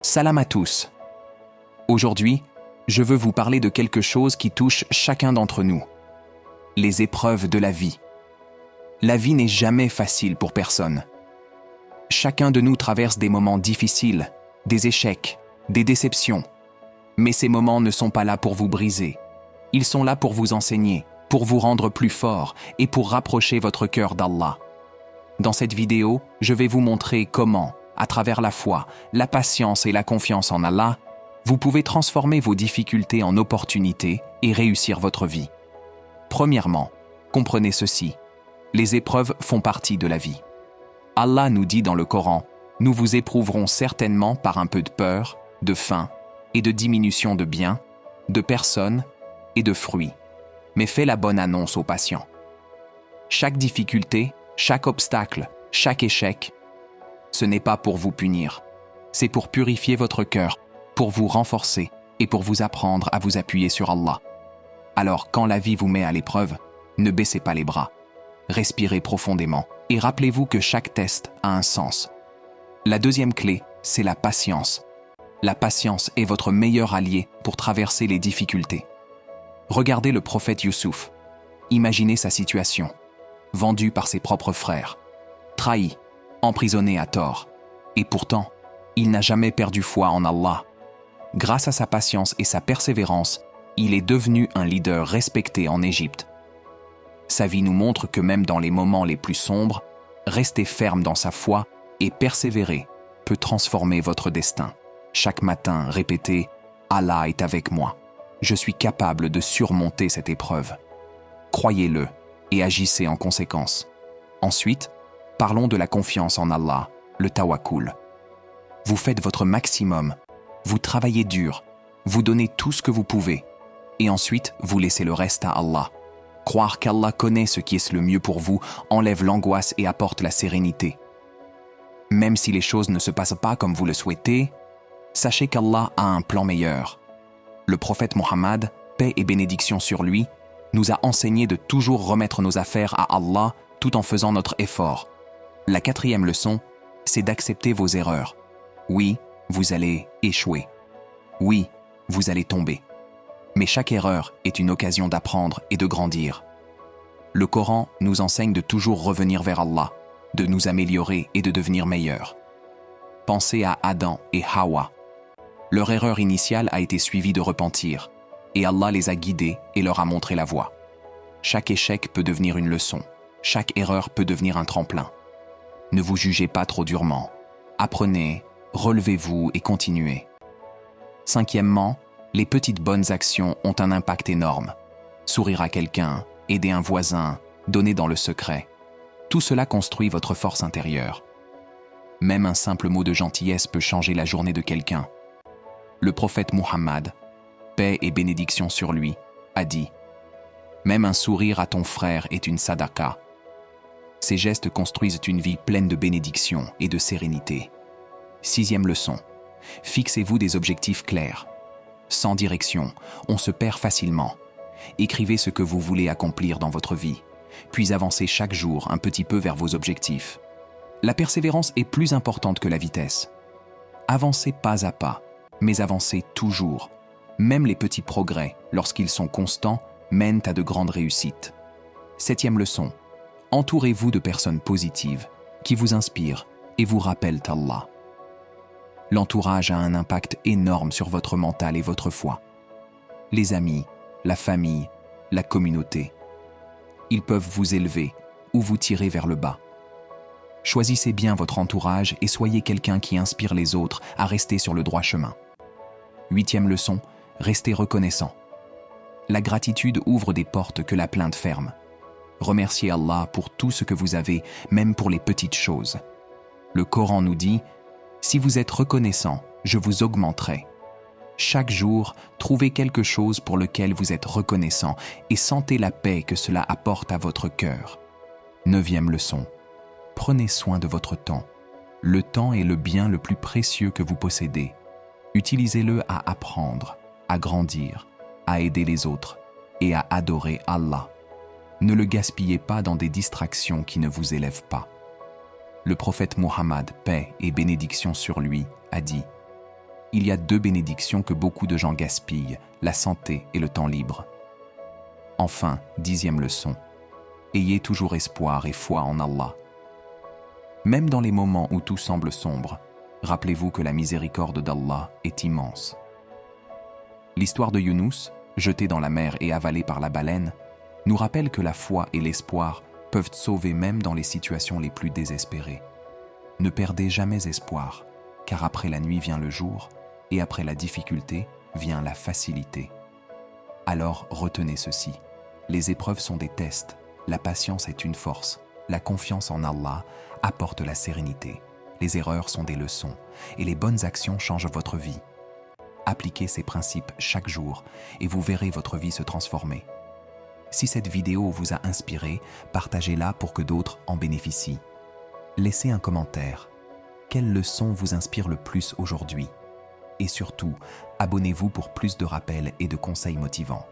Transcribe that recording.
Salam à tous. Aujourd'hui, je veux vous parler de quelque chose qui touche chacun d'entre nous. Les épreuves de la vie. La vie n'est jamais facile pour personne. Chacun de nous traverse des moments difficiles, des échecs, des déceptions. Mais ces moments ne sont pas là pour vous briser. Ils sont là pour vous enseigner, pour vous rendre plus fort et pour rapprocher votre cœur d'Allah. Dans cette vidéo, je vais vous montrer comment, à travers la foi, la patience et la confiance en Allah, vous pouvez transformer vos difficultés en opportunités et réussir votre vie. Premièrement, comprenez ceci. Les épreuves font partie de la vie. Allah nous dit dans le Coran, « Nous vous éprouverons certainement par un peu de peur, de faim et de diminution de biens, de personnes et de fruits. Mais fais la bonne annonce aux patients. » Chaque difficulté, chaque obstacle, chaque échec, ce n'est pas pour vous punir. C'est pour purifier votre cœur, pour vous renforcer et pour vous apprendre à vous appuyer sur Allah. Alors, quand la vie vous met à l'épreuve, ne baissez pas les bras. Respirez profondément et rappelez-vous que chaque test a un sens. La deuxième clé, c'est la patience. La patience est votre meilleur allié pour traverser les difficultés. Regardez le prophète Youssouf. Imaginez sa situation. Vendu par ses propres frères. Trahi. Emprisonné à tort. Et pourtant, il n'a jamais perdu foi en Allah. Grâce à sa patience et sa persévérance, il est devenu un leader respecté en Égypte. Sa vie nous montre que même dans les moments les plus sombres, rester ferme dans sa foi et persévérer peut transformer votre destin. Chaque matin, répétez « Allah est avec moi. Je suis capable de surmonter cette épreuve. » Croyez-le et agissez en conséquence. Ensuite, parlons de la confiance en Allah, le tawakkul. Vous faites votre maximum, vous travaillez dur, vous donnez tout ce que vous pouvez, et ensuite vous laissez le reste à Allah. Croire qu'Allah connaît ce qui est le mieux pour vous enlève l'angoisse et apporte la sérénité. Même si les choses ne se passent pas comme vous le souhaitez, sachez qu'Allah a un plan meilleur. Le prophète Mohammed, paix et bénédiction sur lui, nous a enseigné de toujours remettre nos affaires à Allah tout en faisant notre effort. La quatrième leçon, c'est d'accepter vos erreurs. Oui, vous allez échouer. Oui, vous allez tomber. Mais chaque erreur est une occasion d'apprendre et de grandir. Le Coran nous enseigne de toujours revenir vers Allah, de nous améliorer et de devenir meilleurs. Pensez à Adam et Hawa. Leur erreur initiale a été suivie de repentir, et Allah les a guidés et leur a montré la voie. Chaque échec peut devenir une leçon, chaque erreur peut devenir un tremplin. Ne vous jugez pas trop durement. Apprenez, relevez-vous et continuez. Cinquièmement, les petites bonnes actions ont un impact énorme. Sourire à quelqu'un, aider un voisin, donner dans le secret. Tout cela construit votre force intérieure. Même un simple mot de gentillesse peut changer la journée de quelqu'un. Le prophète Muhammad, paix et bénédiction sur lui, a dit « Même un sourire à ton frère est une sadaqa. » Ces gestes construisent une vie pleine de bénédictions et de sérénité. Sixième leçon. Fixez-vous des objectifs clairs. Sans direction, on se perd facilement. Écrivez ce que vous voulez accomplir dans votre vie, puis avancez chaque jour un petit peu vers vos objectifs. La persévérance est plus importante que la vitesse. Avancez pas à pas, mais avancez toujours. Même les petits progrès, lorsqu'ils sont constants, mènent à de grandes réussites. Septième leçon. Entourez-vous de personnes positives qui vous inspirent et vous rappellent Allah. L'entourage a un impact énorme sur votre mental et votre foi. Les amis, la famille, la communauté. Ils peuvent vous élever ou vous tirer vers le bas. Choisissez bien votre entourage et soyez quelqu'un qui inspire les autres à rester sur le droit chemin. Huitième leçon, restez reconnaissant. La gratitude ouvre des portes que la plainte ferme. Remerciez Allah pour tout ce que vous avez, même pour les petites choses. Le Coran nous dit « Si vous êtes reconnaissant, je vous augmenterai. » Chaque jour, trouvez quelque chose pour lequel vous êtes reconnaissant et sentez la paix que cela apporte à votre cœur. Neuvième leçon. Prenez soin de votre temps. Le temps est le bien le plus précieux que vous possédez. Utilisez-le à apprendre, à grandir, à aider les autres et à adorer Allah. Ne le gaspillez pas dans des distractions qui ne vous élèvent pas. Le prophète Muhammad, paix et bénédiction sur lui, a dit Il y a 2 bénédictions que beaucoup de gens gaspillent, la santé et le temps libre. Enfin, 10e leçon. Ayez toujours espoir et foi en Allah. Même dans les moments où tout semble sombre, rappelez-vous que la miséricorde d'Allah est immense. L'histoire de Younous, jeté dans la mer et avalé par la baleine, nous rappelle que la foi et l'espoir peuvent sauver même dans les situations les plus désespérées. Ne perdez jamais espoir, car après la nuit vient le jour, et après la difficulté vient la facilité. Alors retenez ceci, les épreuves sont des tests, la patience est une force, la confiance en Allah apporte la sérénité, les erreurs sont des leçons, et les bonnes actions changent votre vie. Appliquez ces principes chaque jour, et vous verrez votre vie se transformer. Si cette vidéo vous a inspiré, partagez-la pour que d'autres en bénéficient. Laissez un commentaire. Quelle leçon vous inspire le plus aujourd'hui? Et surtout, abonnez-vous pour plus de rappels et de conseils motivants.